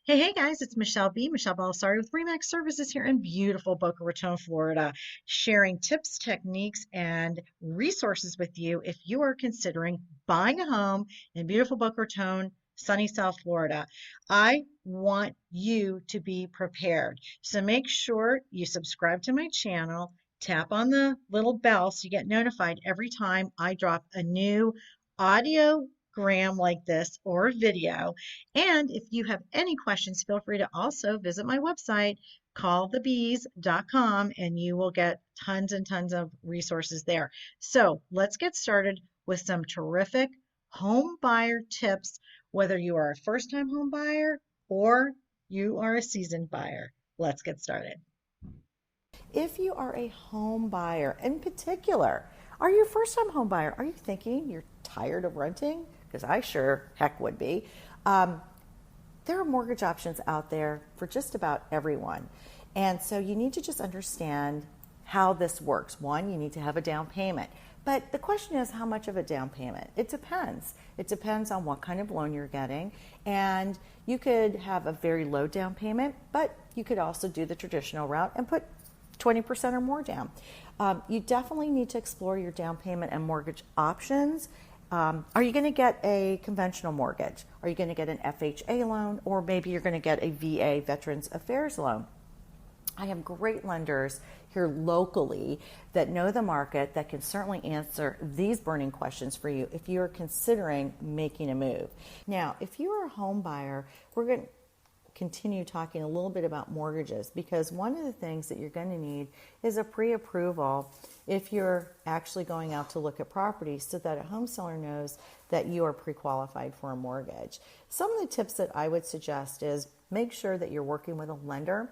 Hey guys, it's Michelle Belisari with Remax Services here in beautiful Boca Raton, Florida, sharing tips, techniques, and resources with you if you are considering buying a home in beautiful Boca Raton, sunny South Florida. I want you to be prepared. So make sure you subscribe to my channel, tap on the little bell so you get notified every time I drop a new audiogram like this or video. And if you have any questions, feel free to also visit my website, callthebees.com, and you will get tons and tons of resources there. So let's get started with some terrific home buyer tips, whether you are a first time home buyer or you are a seasoned buyer. Let's get started. If you are a home buyer, in particular, are you a first time home buyer? Are you thinking you're tired of renting? Because I sure heck would be. Um, there are mortgage options out there for just about everyone. And so you need to just understand how this works. One, you need to have a down payment. But the question is, how much of a down payment? It depends. It depends on what kind of loan you're getting. And you could have a very low down payment, but you could also do the traditional route and put 20% or more down. You definitely need to explore your down payment and mortgage options. Are you going to get a conventional mortgage? Are you going to get an FHA loan? Or maybe you're going to get a VA, Veterans Affairs loan? I have great lenders here locally that know the market that can certainly answer these burning questions for you if you're considering making a move. Now, if you're a home buyer, we're going to continue talking a little bit about mortgages, because one of the things that you're going to need is a pre-approval if you're actually going out to look at properties, so that a home seller knows that you are pre-qualified for a mortgage. Some of the tips that I would suggest is make sure that you're working with a lender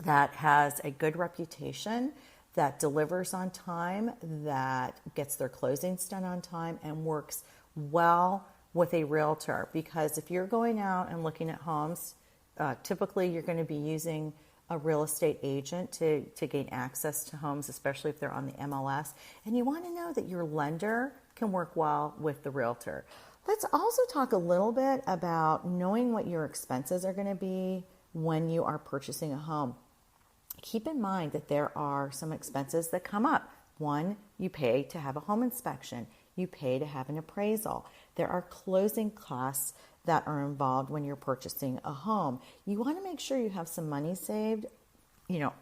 that has a good reputation, that delivers on time, that gets their closings done on time, and works well with a realtor. Because if you're going out and looking at homes, typically you're going to be using a real estate agent to gain access to homes, especially if they're on the MLS. And you want to know that your lender can work well with the realtor. Let's also talk a little bit about knowing what your expenses are going to be when you are purchasing a home. Keep in mind that there are some expenses that come up. One, you pay to have a home inspection. You pay to have an appraisal. There are closing costs that are involved when you're purchasing a home. You want to make sure you have some money saved,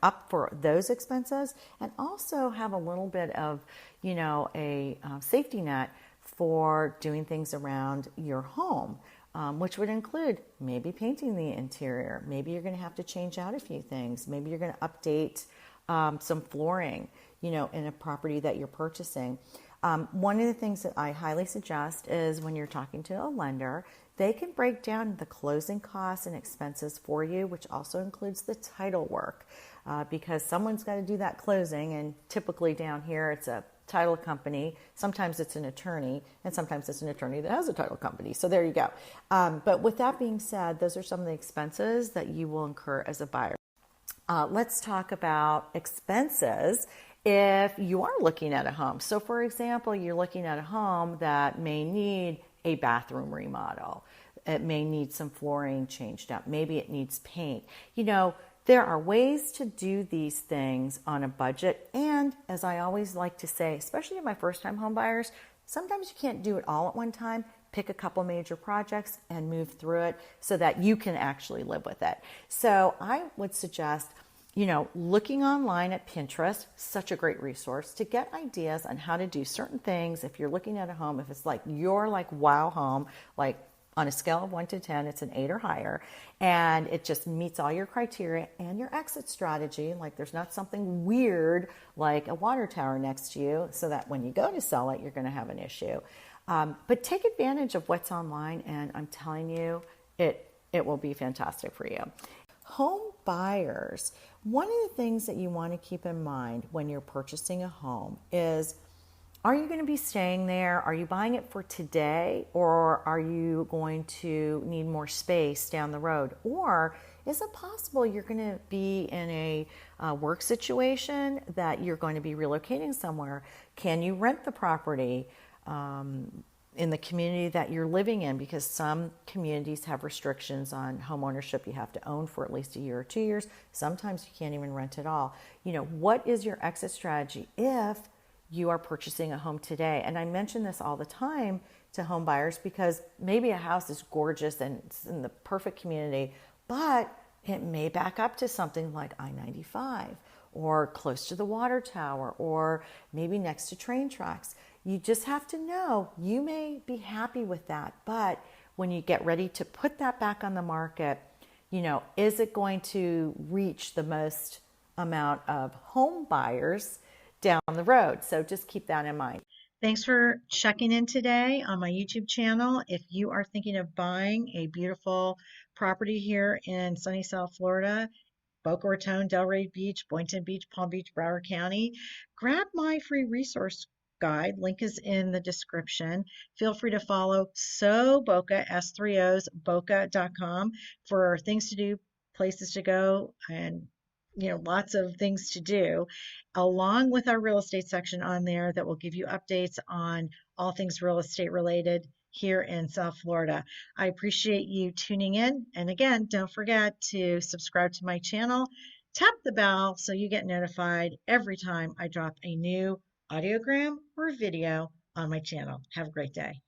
up for those expenses, and also have a little bit of, a safety net for doing things around your home. Which would include maybe painting the interior. Maybe you're going to have to change out a few things. Maybe you're going to update some flooring, in a property that you're purchasing. One of the things that I highly suggest is when you're talking to a lender, they can break down the closing costs and expenses for you, which also includes the title work, because someone's got to do that closing, and typically down here it's a title company. Sometimes it's an attorney, and sometimes it's an attorney that has a title company. So there you go. But with that being said, those are some of the expenses that you will incur as a buyer. Let's talk about expenses if you are looking at a home. So for example, you're looking at a home that may need a bathroom remodel. It may need some flooring changed up. Maybe it needs paint. There are ways to do these things on a budget. And as I always like to say, especially to my first-time home buyers, sometimes you can't do it all at one time. Pick a couple major projects and move through it so that you can actually live with it. So I would suggest, looking online at Pinterest, such a great resource to get ideas on how to do certain things. If you're looking at a home, if it's like your wow home, like on a scale of 1 to 10, it's an 8 or higher, and it just meets all your criteria and your exit strategy. Like there's not something weird like a water tower next to you, so that when you go to sell it, you're going to have an issue. But take advantage of what's online, and I'm telling you, it will be fantastic for you. Home buyers, one of the things that you want to keep in mind when you're purchasing a home is, are you going to be staying there? Are you buying it for today? Or are you going to need more space down the road? Or is it possible you're going to be in a work situation that you're going to be relocating somewhere? Can you rent the property? in the community that you're living in, because some communities have restrictions on home ownership. You have to own for at least a year or 2 years. Sometimes you can't even rent at all. What is your exit strategy if you are purchasing a home today? And I mention this all the time to home buyers because maybe a house is gorgeous and it's in the perfect community, but it may back up to something like I-95 or close to the water tower or maybe next to train tracks. You just have to know you may be happy with that, but when you get ready to put that back on the market, is it going to reach the most amount of home buyers down the road? So just keep that in mind. Thanks for checking in today on my YouTube channel. If you are thinking of buying a beautiful property here in sunny South Florida, Boca Raton, Delray Beach, Boynton Beach, Palm Beach, Broward County, grab my free resource guide. Link is in the description. Feel free to follow Boca, S3Os, Boca.com for things to do, places to go, and lots of things to do, along with our real estate section on there that will give you updates on all things real estate related here in South Florida. I appreciate you tuning in. And again, don't forget to subscribe to my channel. Tap the bell so you get notified every time I drop a new audiogram or video on my channel. Have a great day.